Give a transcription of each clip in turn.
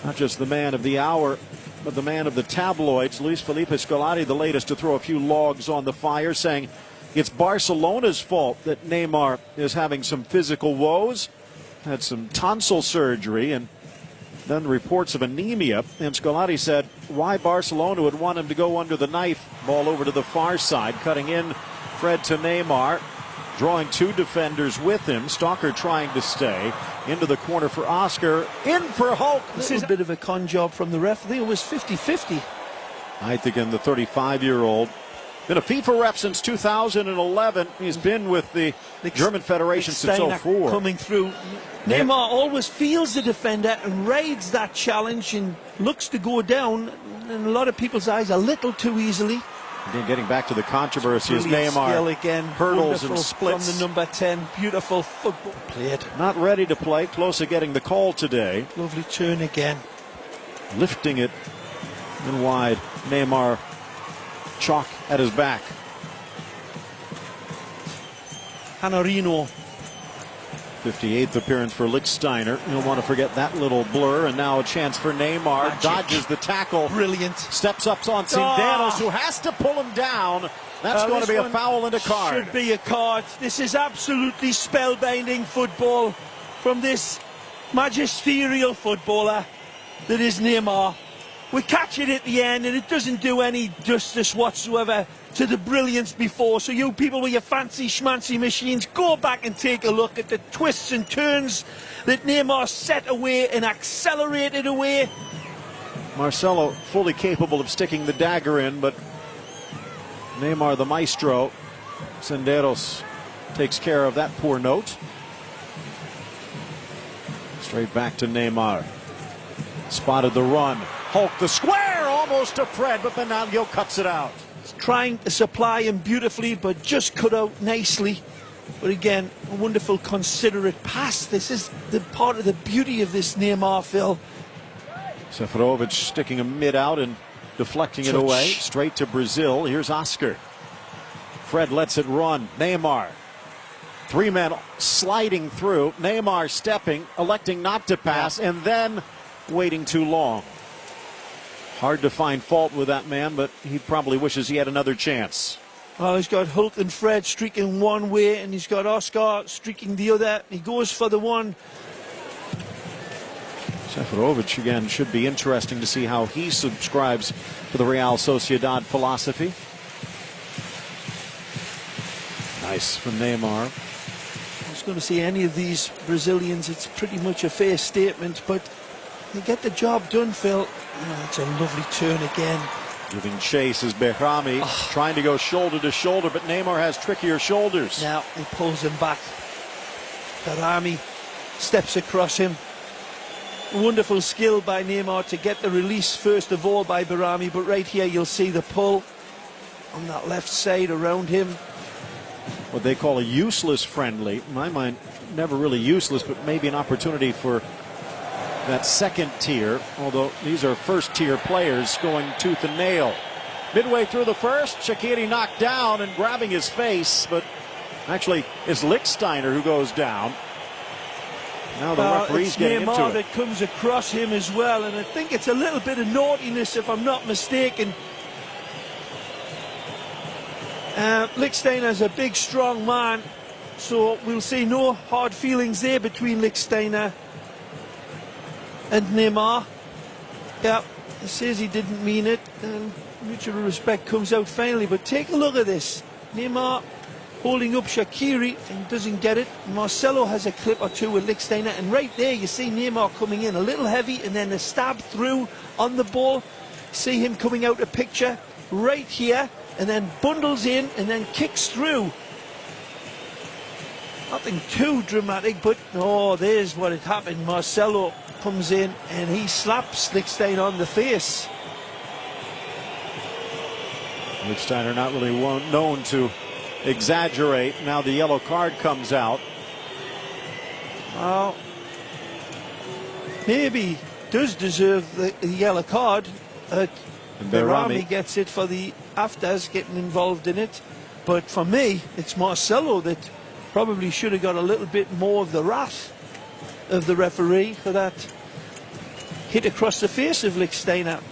Not just the man of the hour, but the man of the tabloids. Luis Felipe Scolari, the latest to throw a few logs on the fire, saying it's Barcelona's fault that Neymar is having some physical woes. Had some tonsil surgery and then reports of anemia. And Scolari said why Barcelona would want him to go under the knife. Ball over to the far side, cutting in Fred to Neymar. Drawing two defenders with him. Stalker trying to stay. Into the corner for Oscar. In for Hulk. This is a bit of a con job from the ref. I think it was 50-50. I think in the 35-year-old. Been a FIFA ref since 2011. He's been with the German Federation since 2004. Coming through. Neymar always feels the defender and rides that challenge and looks to go down in a lot of people's eyes a little too easily. Again, getting back to the controversy as Neymar again, hurdles and splits. From the number 10, beautiful football played. Not ready to play, close to getting the call today. Lovely turn again. Lifting it and wide. Neymar chalk at his back. Hanarino. 58th appearance for Lichtsteiner. You don't want to forget that little blur. And now a chance for Neymar. Magic. Dodges the tackle. Brilliant. Steps up on Sinderos, who has to pull him down. That's going to be a foul and a card. Should be a card. This is absolutely spellbinding football from this magisterial footballer that is Neymar. We catch it at the end and it doesn't do any justice whatsoever to the brilliance before. So you people with your fancy schmancy machines, go back and take a look at the twists and turns that Neymar set away and accelerated away. Marcelo fully capable of sticking the dagger in, but Neymar the maestro. Senderos takes care of that poor note. Straight back to Neymar. Spotted the run. Hulk the square, almost to Fred, but Benalio cuts it out. He's trying to supply him beautifully, but just cut out nicely. But again, a wonderful, considerate pass. This is the part of the beauty of this Neymar, Phil. Seferovic sticking a mid out and deflecting it away. Straight to Brazil. Here's Oscar. Fred lets it run. Neymar. Three men sliding through. Neymar stepping, electing not to pass, and then waiting too long. Hard to find fault with that man, but he probably wishes he had another chance. Well, he's got Hulk and Fred streaking one way, and he's got Oscar streaking the other. He goes for the one. Seferovic, again, should be interesting to see how he subscribes to the Real Sociedad philosophy. Nice from Neymar. I was going to see any of these Brazilians, it's pretty much a fair statement, but they get the job done, Phil. Oh, it's a lovely turn again. Giving chase is Behrami, trying to go shoulder to shoulder, but Neymar has trickier shoulders. Now he pulls him back. Behrami steps across him. Wonderful skill by Neymar to get the release first of all by Behrami, but right here you'll see the pull on that left side around him. What they call a useless friendly. In my mind, never really useless, but maybe an opportunity for that second tier, although these are first tier players going tooth and nail. Midway through the first, Shaqiri knocked down and grabbing his face, but actually it's Lichtsteiner who goes down. Now the referee's getting Neymar into it. that comes across him as well, and I think it's a little bit of naughtiness if I'm not mistaken. Lichtsteiner's a big strong man, so we'll see no hard feelings there between Lichtsteiner and Neymar. Yeah, he says he didn't mean it, and mutual respect comes out finally. But take a look at this. Neymar holding up Shaqiri and doesn't get it. Marcelo has a clip or two with Lichtsteiner, and right there you see Neymar coming in a little heavy and then a stab through on the ball. See him coming out of picture right here and then bundles in and then kicks through. Nothing too dramatic, but oh, there's what had happened. Marcelo comes in and he slaps Lichtsteiner on the face. Lichtsteiner not really known to exaggerate. Now the yellow card comes out. Well, maybe does deserve the yellow card. Behrami gets it for the afters getting involved in it. But for me, it's Marcelo that probably should have got a little bit more of the wrath of the referee for that hit across the face of Lichtsteiner.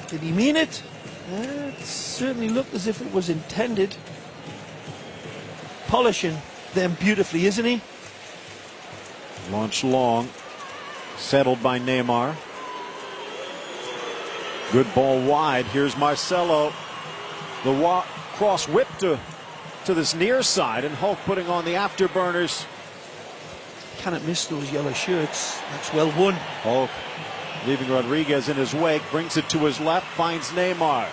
Did he mean it? It certainly looked as if it was intended. Polishing them beautifully, isn't he? Launched long, settled by Neymar. Good ball wide. Here's Marcelo. The cross whip to this near side, and Hulk putting on the afterburners. Cannot miss those yellow shirts. That's well won. Hulk leaving Rodriguez in his wake, brings it to his left, finds Neymar.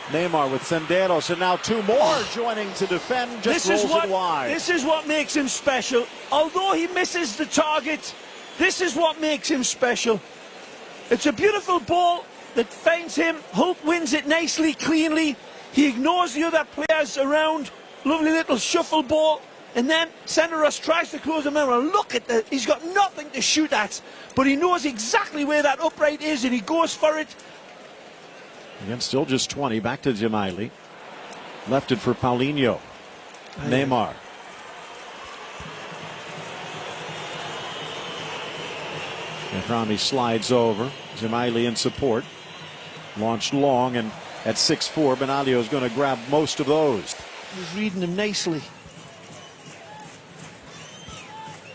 Neymar with Senderos, and now two more joining to defend, just rolls it wide. This is what makes him special. Although he misses the target, this is what makes him special. It's a beautiful ball that finds him. Hulk wins it nicely, cleanly. He ignores the other players around. Lovely little shuffle ball. And then Senderos tries to close him out. Look at that. He's got nothing to shoot at. But he knows exactly where that upright is, and he goes for it. Again, still just 20. Back to Gemaili. Left it for Paulinho. Neymar. Ehrami slides over. Gemaili in support. Launched long, and at 6'4", Benaglio is going to grab most of those. He's reading him nicely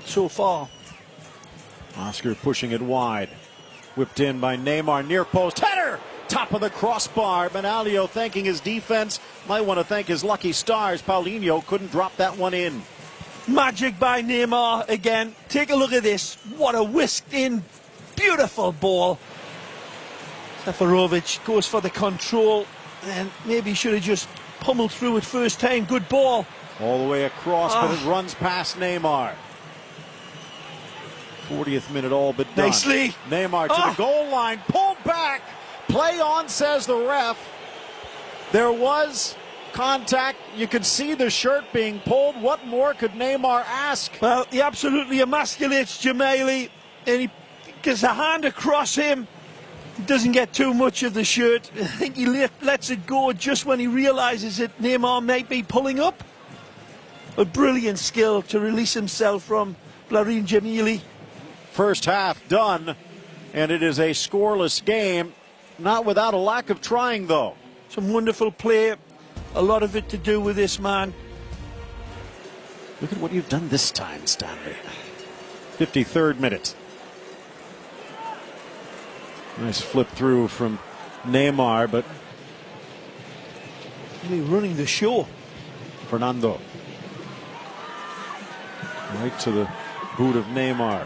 so far. Oscar pushing it wide. Whipped in by Neymar, near post. Header! Top of the crossbar. Benaglio thanking his defense. Might want to thank his lucky stars. Paulinho couldn't drop that one in. Magic by Neymar again. Take a look at this. What a whisked in, beautiful ball. Seferovic goes for the control, and maybe he should have just pummeled through it first time. Good ball. All the way across, but it runs past Neymar. 40th minute all but done. Nicely. Neymar to the goal line, pulled back. Play on, says the ref. There was contact. You could see the shirt being pulled. What more could Neymar ask? Well, he absolutely emasculates Gemaili, and he gets a hand across him. He doesn't get too much of the shirt. I think he lets it go just when he realizes that Neymar might be pulling up. A brilliant skill to release himself from Blarin Gemaili. First half done, and it is a scoreless game. Not without a lack of trying, though. Some wonderful play. A lot of it to do with this man. Look at what you've done this time, Stanley. 53rd minute. Nice flip through from Neymar, but really running the show. Fernando. Right to the boot of Neymar.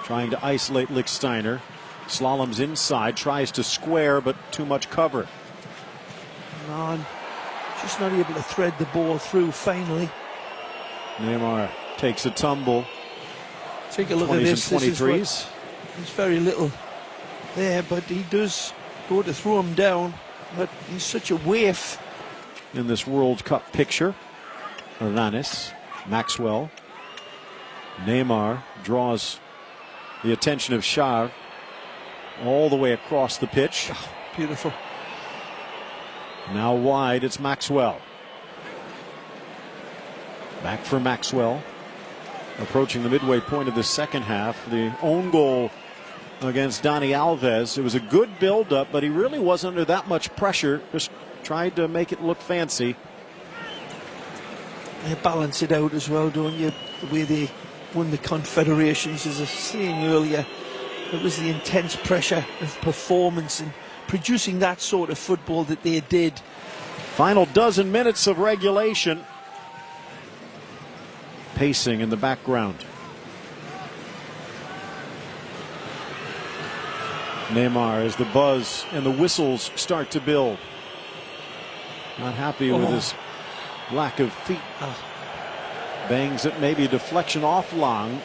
Trying to isolate Lichtsteiner. Slaloms inside, tries to square, but too much cover. Man, just not able to thread the ball through finally. Neymar takes a tumble. Take a look at this. 23s. There's very little there, but he does go to throw him down. But he's such a waif. In this World Cup picture, Hernanes, Maxwell. Neymar draws the attention of Char all the way across the pitch. Oh, beautiful. Now wide, it's Maxwell. Back for Maxwell. Approaching the midway point of the second half. The own goal against Dani Alves. It was a good build-up, but he really wasn't under that much pressure. Just tried to make it look fancy. They balance it out as well, don't you? The way they won the Confederations, as I was saying earlier. It was the intense pressure of performance and producing that sort of football that they did. Final dozen minutes of regulation. Pacing in the background. Neymar as the buzz and the whistles start to build. Not happy with his lack of feet. Bangs it, maybe a deflection off Lang.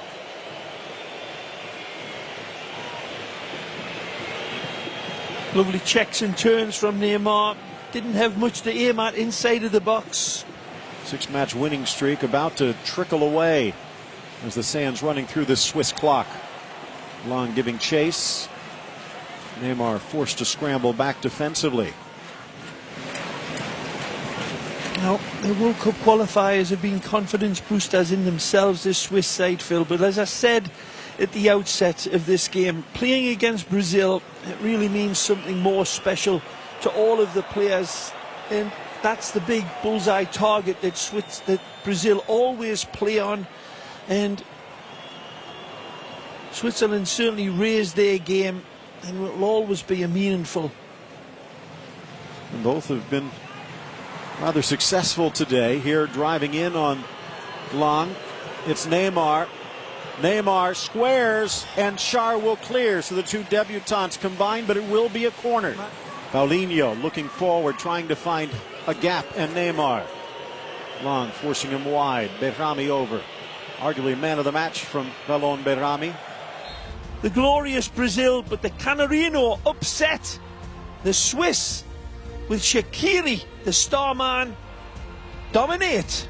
Lovely checks and turns from Neymar. Didn't have much to aim at inside of the box. 6-match winning streak about to trickle away as the sand's running through this Swiss clock. Lang giving chase. Neymar forced to scramble back defensively. Now, the World Cup qualifiers have been confidence boosters in themselves, this Swiss side, Phil. But as I said at the outset of this game. Playing against Brazil, it really means something more special to all of the players, and that's the big bullseye target that Brazil always play on, and Switzerland certainly raised their game and will always be a meaningful. And both have been rather successful today. Here driving in on Long, it's Neymar. Neymar squares and Char will clear, so the two debutants combined, but it will be a corner. Paulinho looking forward, trying to find a gap, and Neymar. Long forcing him wide. Berami over. Arguably man of the match from Valon Berami. The glorious Brazil, but the Canarino upset the Swiss with Shaqiri, the star man, dominate.